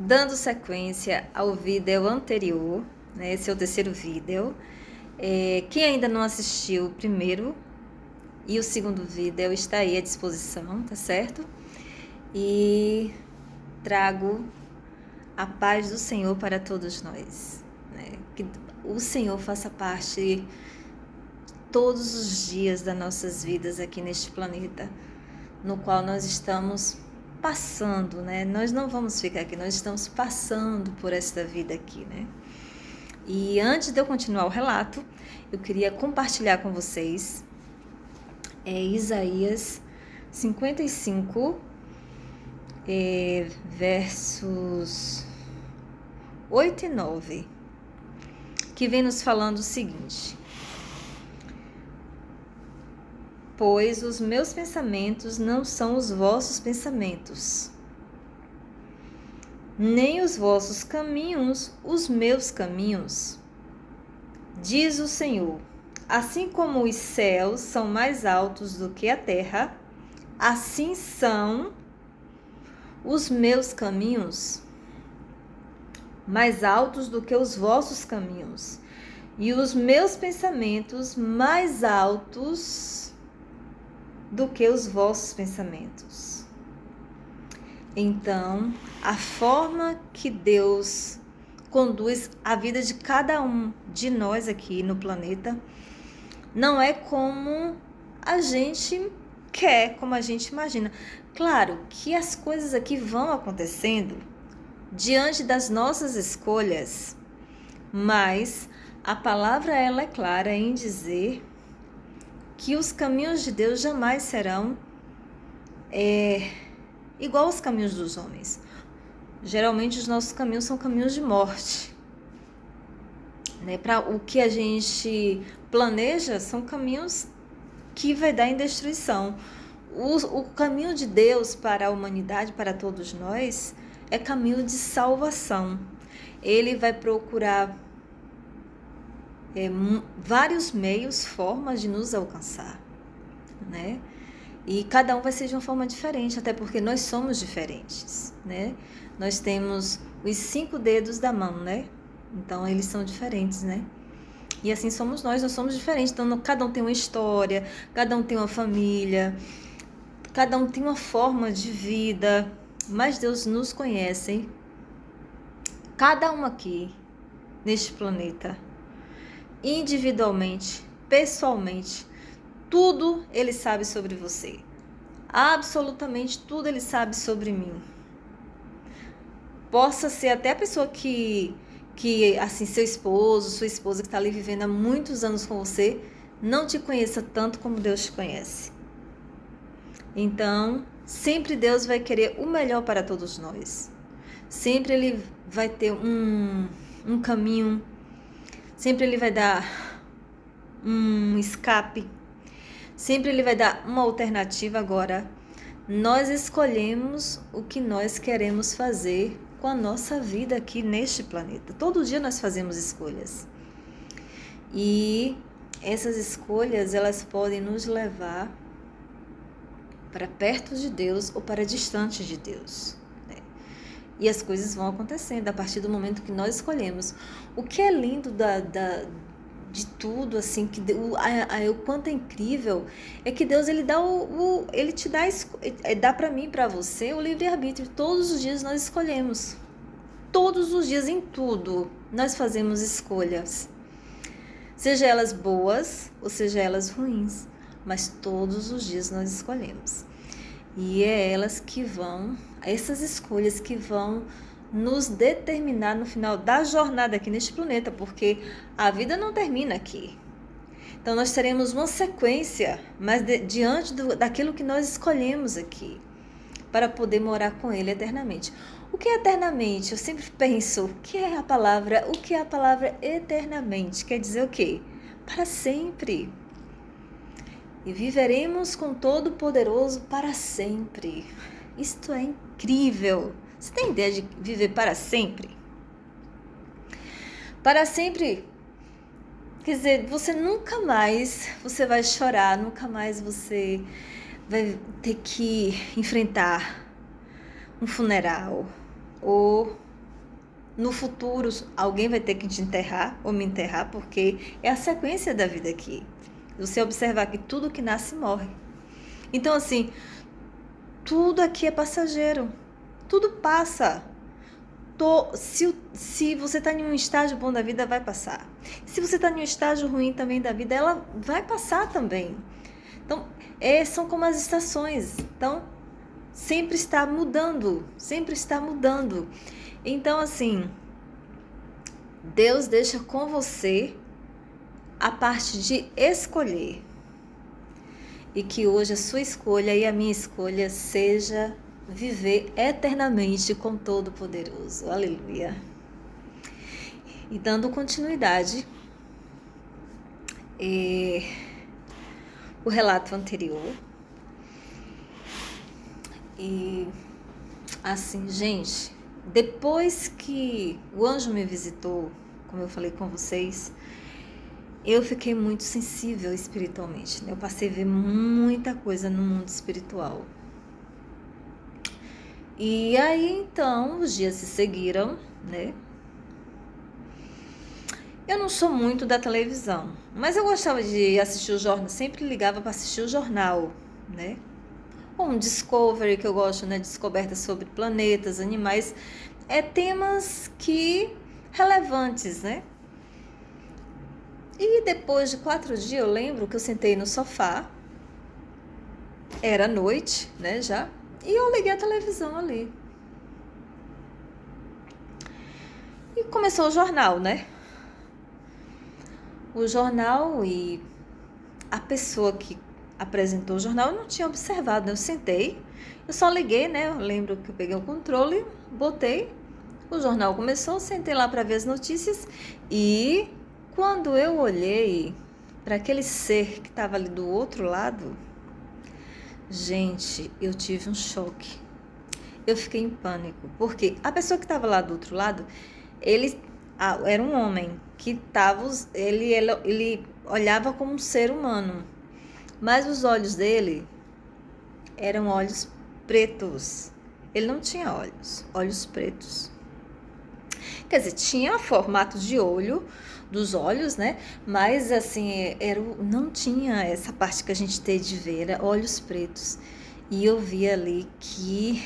Dando sequência ao vídeo anterior, né? Esse é o terceiro vídeo. Quem ainda não assistiu o primeiro e o segundo vídeo está aí à disposição, tá certo? E trago a paz do Senhor para todos nós, né? Que o Senhor faça parte todos os dias das nossas vidas aqui neste planeta, no qual nós estamos passando, né? Nós não vamos ficar aqui, nós estamos passando por esta vida aqui, né? E antes de eu continuar o relato, eu queria compartilhar com vocês Isaías 55, versos 8 e 9, que vem nos falando o seguinte: pois os meus pensamentos não são os vossos pensamentos, nem os vossos caminhos os meus caminhos, diz o Senhor. Assim como os céus são mais altos do que a terra, assim são os meus caminhos mais altos do que os vossos caminhos, e os meus pensamentos mais altos do que os vossos pensamentos. Então, a forma que Deus conduz a vida de cada um de nós aqui no planeta não é como a gente quer, como a gente imagina. Claro que as coisas aqui vão acontecendo diante das nossas escolhas, mas a palavra ela é clara em dizer que os caminhos de Deus jamais serão igual aos caminhos dos homens. Geralmente os nossos caminhos são caminhos de morte, né? Para o que a gente planeja são caminhos que vai dar em destruição. O caminho de Deus para a humanidade, para todos nós, é caminho de salvação. Ele vai procurar vários meios, formas de nos alcançar, né? E cada um vai ser de uma forma diferente, até porque nós somos diferentes, né? Nós temos os 5 dedos da mão, né? Então, eles são diferentes, né? E assim somos nós somos diferentes. Então, cada um tem uma história, cada um tem uma família, cada um tem uma forma de vida, mas Deus nos conhece, cada um aqui, neste planeta, individualmente, pessoalmente. Tudo Ele sabe sobre você. Absolutamente tudo Ele sabe sobre mim. Possa ser até a pessoa que assim, seu esposo, sua esposa que está ali vivendo há muitos anos com você, não te conheça tanto como Deus te conhece. Então, sempre Deus vai querer o melhor para todos nós. Sempre Ele vai ter um caminho, sempre Ele vai dar um escape, sempre Ele vai dar uma alternativa. Agora, nós escolhemos o que nós queremos fazer com a nossa vida aqui neste planeta. Todo dia nós fazemos escolhas. E essas escolhas, elas podem nos levar para perto de Deus ou para distante de Deus, né? E as coisas vão acontecendo a partir do momento que nós escolhemos. O que é lindo de tudo, assim, que o quanto é incrível é que Deus ele dá ele te dá para mim, para você, o livre-arbítrio. Todos os dias nós escolhemos. Todos os dias, em tudo, nós fazemos escolhas. Seja elas boas ou seja elas ruins, mas todos os dias nós escolhemos. E essas escolhas que vão nos determinar no final da jornada aqui neste planeta, porque a vida não termina aqui. Então nós teremos uma sequência, mas diante daquilo que nós escolhemos aqui, para poder morar com Ele eternamente. O que é eternamente? Eu sempre penso, o que é a palavra eternamente? Quer dizer o quê? Para sempre. E viveremos com Todo-Poderoso para sempre. Isto é incrível. Você tem ideia de viver para sempre? Para sempre, quer dizer, você nunca mais você vai chorar, nunca mais você vai ter que enfrentar um funeral ou no futuro alguém vai ter que te enterrar ou me enterrar, porque é a sequência da vida aqui. Você observar que tudo que nasce morre. Então, assim, tudo aqui é passageiro. Tudo passa. Se você está em um estágio bom da vida, vai passar. Se você está em um estágio ruim também da vida, ela vai passar também. Então, são como as estações. Então, sempre está mudando. Sempre está mudando. Então, assim, Deus deixa com você a parte de escolher. E que hoje a sua escolha e a minha escolha seja viver eternamente com Todo-Poderoso. Aleluia. E dando continuidade, o relato anterior. E assim, gente, depois que o anjo me visitou, como eu falei com vocês, eu fiquei muito sensível espiritualmente, né? Eu passei a ver muita coisa no mundo espiritual. E aí, então, os dias se seguiram, né? Eu não sou muito da televisão, mas eu gostava de assistir o jornal, sempre ligava para assistir o jornal, né? Ou um Discovery, que eu gosto, né? Descobertas sobre planetas, animais, temas relevantes, né? E depois de 4 dias, eu lembro que eu sentei no sofá, era noite, né, já, e eu liguei a televisão ali. E começou o jornal, né? O jornal, e a pessoa que apresentou o jornal eu não tinha observado, né? Eu sentei, eu só liguei, né? Eu lembro que eu peguei o controle, botei, o jornal começou, sentei lá para ver as notícias e quando eu olhei para aquele ser que estava ali do outro lado, gente, eu tive um choque. Eu fiquei em pânico, porque a pessoa que estava lá do outro lado, ele era um homem que estava, ele olhava como um ser humano, mas os olhos dele eram olhos pretos. Ele não tinha olhos pretos. Quer dizer, tinha formato de olho, dos olhos, né? Mas assim, não tinha essa parte que a gente tem de ver, era olhos pretos. E eu vi ali que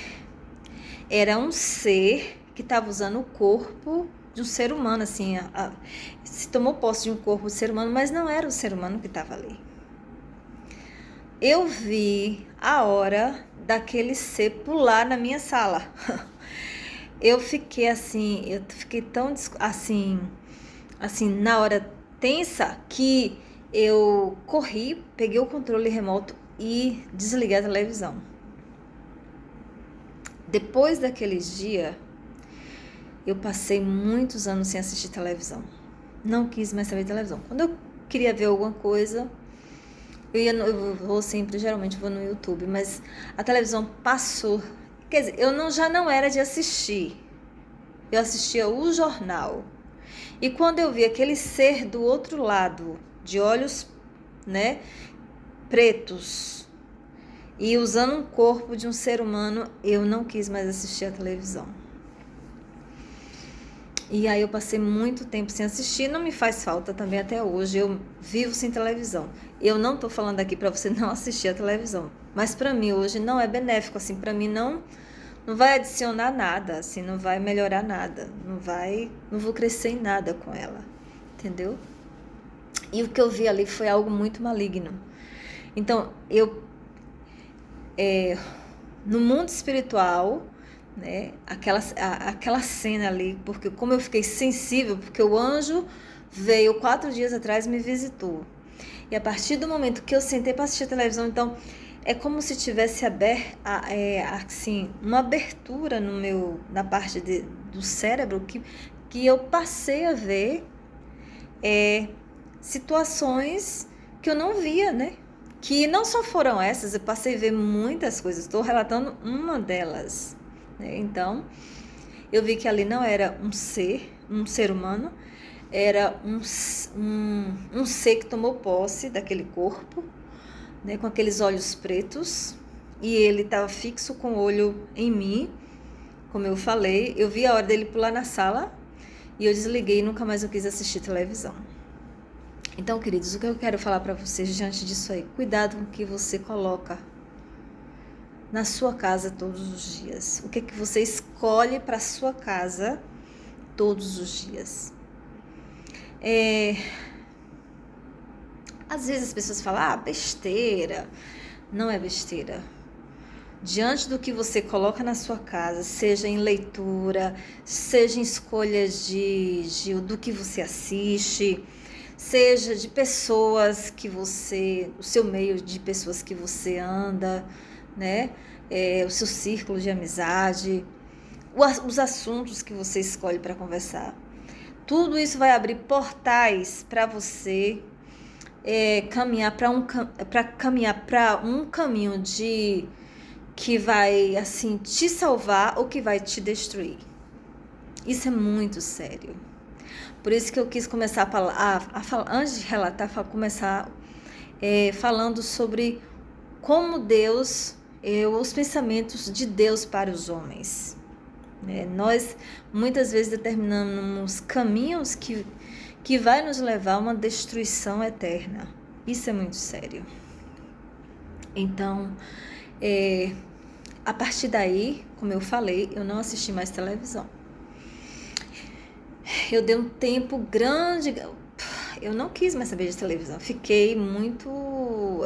era um ser que estava usando o corpo de um ser humano, assim, se tomou posse de um corpo de ser humano, mas não era o ser humano que estava ali. Eu vi a hora daquele ser pular na minha sala. Eu fiquei tão assim, na hora tensa, que eu corri, peguei o controle remoto e desliguei a televisão. Depois daquele dia, eu passei muitos anos sem assistir televisão. Não quis mais saber de televisão. Quando eu queria ver alguma coisa, geralmente vou no YouTube, mas a televisão passou. Quer dizer, já não era de assistir. Eu assistia o jornal. E quando eu vi aquele ser do outro lado, de olhos, né, pretos, e usando um corpo de um ser humano, eu não quis mais assistir a televisão. E aí eu passei muito tempo sem assistir, não me faz falta também até hoje, eu vivo sem televisão. Eu não tô falando aqui para você não assistir a televisão, mas para mim hoje não é benéfico, assim, para mim não vai adicionar nada, assim, não vai melhorar nada, não vou crescer em nada com ela, entendeu? E o que eu vi ali foi algo muito maligno. Então, no mundo espiritual, né, aquela cena ali, porque como eu fiquei sensível, porque o anjo veio 4 dias atrás e me visitou. E a partir do momento que eu sentei para assistir a televisão, então, é como se tivesse assim, uma abertura na parte do cérebro que eu passei a ver situações que eu não via, né? Que não só foram essas, eu passei a ver muitas coisas, estou relatando uma delas, né? Então, eu vi que ali não era um ser humano, era um ser que tomou posse daquele corpo, né, com aqueles olhos pretos, e ele estava fixo com o olho em mim, como eu falei. Eu vi a hora dele pular na sala, e eu desliguei e nunca mais eu quis assistir televisão. Então, queridos, o que eu quero falar para vocês diante disso aí, cuidado com o que você coloca na sua casa todos os dias. O que é que você escolhe para sua casa todos os dias? Às vezes as pessoas falam, besteira. Não é besteira. Diante do que você coloca na sua casa, seja em leitura, seja em escolhas do que você assiste, seja de pessoas que você, o seu meio de pessoas que você anda, né? O seu círculo de amizade, os assuntos que você escolhe para conversar. Tudo isso vai abrir portais para você caminhar para um caminho que vai assim te salvar ou que vai te destruir. Isso é muito sério. Por isso que eu quis começar a falar, antes de relatar, começar falando sobre como Deus, os pensamentos de Deus para os homens. Nós muitas vezes determinamos caminhos que vai nos levar a uma destruição eterna. Isso é muito sério. Então, a partir daí, como eu falei, eu não assisti mais televisão. Eu dei um tempo grande, eu não quis mais saber de televisão. Fiquei muito,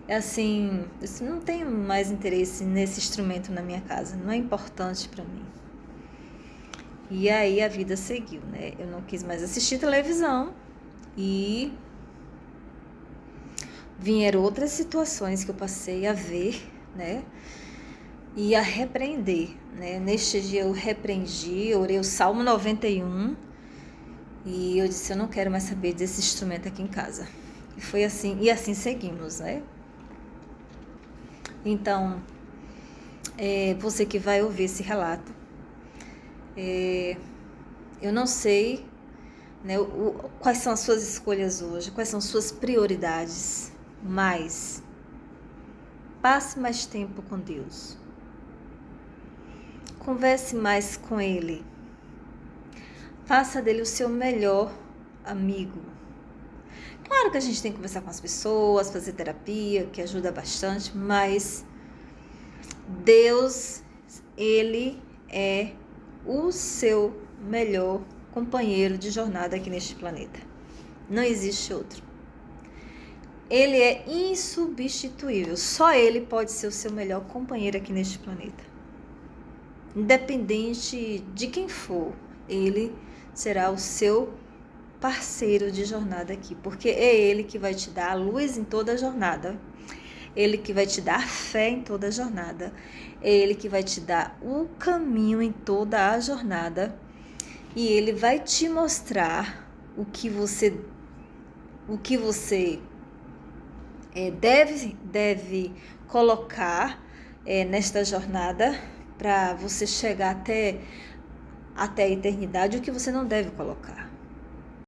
assim, eu não tenho mais interesse nesse instrumento na minha casa, não é importante para mim. E aí a vida seguiu, né? Eu não quis mais assistir televisão e vieram outras situações que eu passei a ver, né? E a repreender, né? Neste dia eu repreendi, orei o Salmo 91 e eu disse, eu não quero mais saber desse instrumento aqui em casa. E foi assim, e assim seguimos, né? Então, você que vai ouvir esse relato, eu não sei, né, quais são as suas escolhas hoje, quais são suas prioridades, mas passe mais tempo com Deus. Converse mais com Ele. Faça dele o seu melhor amigo. Claro que a gente tem que conversar com as pessoas, fazer terapia, que ajuda bastante, mas Deus, Ele é o seu melhor companheiro de jornada aqui neste planeta. Não existe outro. Ele é insubstituível. Só Ele pode ser o seu melhor companheiro aqui neste planeta. Independente de quem for, Ele será o seu parceiro de jornada aqui, porque é Ele que vai te dar a luz em toda a jornada, Ele que vai te dar fé em toda a jornada, é Ele que vai te dar o caminho em toda a jornada, e Ele vai te mostrar o que você deve colocar nesta jornada para você chegar até a eternidade, o que você não deve colocar.